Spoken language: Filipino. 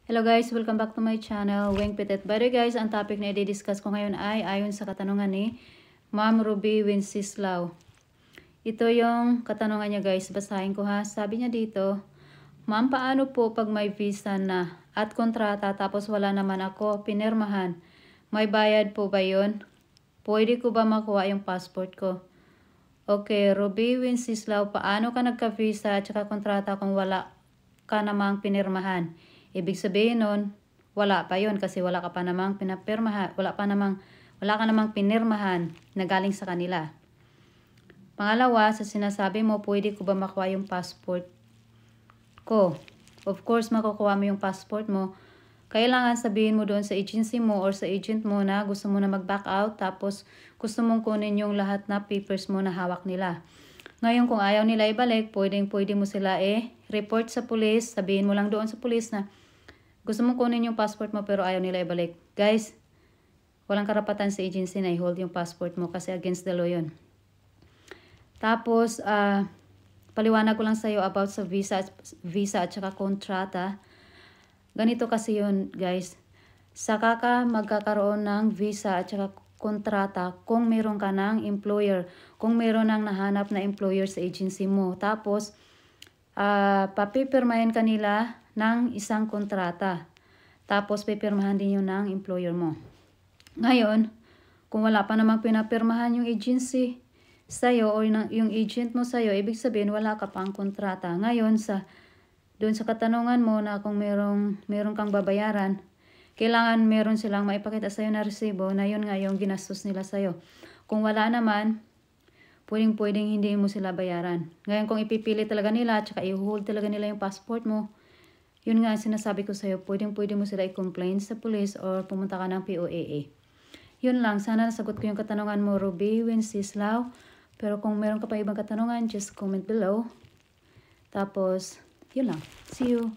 Hello guys, welcome back to my channel, Weng Petit. By the way guys, ang topic na i-discuss ko ngayon ay ayon sa katanungan ni Ma'am Ruby Wenceslao. Ito yung katanungan niya guys, basahin ko ha. Sabi niya dito, Ma'am, paano po pag may visa na at kontrata tapos wala naman ako pinirmahan? May bayad po ba yun? Pwede ko ba makuha yung passport ko? Okay, Ruby Wenceslao, paano ka nagka-visa at saka kontrata kung wala ka namang pinirmahan? Ibig sabihin nun, wala pa yun kasi wala ka pa namang pinapirmahan, wala ka namang pinirmahan na galing sa kanila. Pangalawa, sa sinasabi mo, pwede ko ba makuha yung passport ko? Of course, makukuha mo yung passport mo. Kailangan sabihin mo doon sa agency mo or sa agent mo na gusto mo na mag-back out tapos gusto mong kunin yung lahat na papers mo na hawak nila. Ngayon, kung ayaw nila ibalik, pwede mo sila report sa police. Sabihin mo lang doon sa police na gusto mong kunin yung passport mo pero ayaw nila ibalik. Guys, walang karapatan sa agency na i-hold yung passport mo kasi against the law yun. Tapos, paliwanag ko lang sa'yo about sa visa at saka kontrata. Ganito kasi yun, guys. Saka ka magkakaroon ng visa at saka kontrata kung meron ka ng employer. Kung meron ng nahanap na employer sa agency mo. Tapos, papipirmahin kanila ng isang kontrata. Tapos, pipirmahan din yun ng employer mo. Ngayon, kung wala pa namang pinapirmahan yung agency sa'yo o yung agent mo sa'yo, ibig sabihin wala ka pang kontrata. Ngayon, doon sa katanungan mo na kung meron kang babayaran, kailangan meron silang maipakita sa'yo na resibo na yun nga yung ginastos nila sa'yo. Kung wala naman, pwedeng hindi mo sila bayaran. Ngayon, kung ipipili talaga nila at saka i-hold talaga nila yung passport mo, yun nga sinasabi ko sa'yo, pwede mo sila i-complain sa police or pumunta ka ng POAA. Yun lang, sana nasagot ko yung katanungan mo, Ruby Wenceslao. Pero kung meron ka pa ibang katanungan, just comment below. Tapos, yun lang. See you!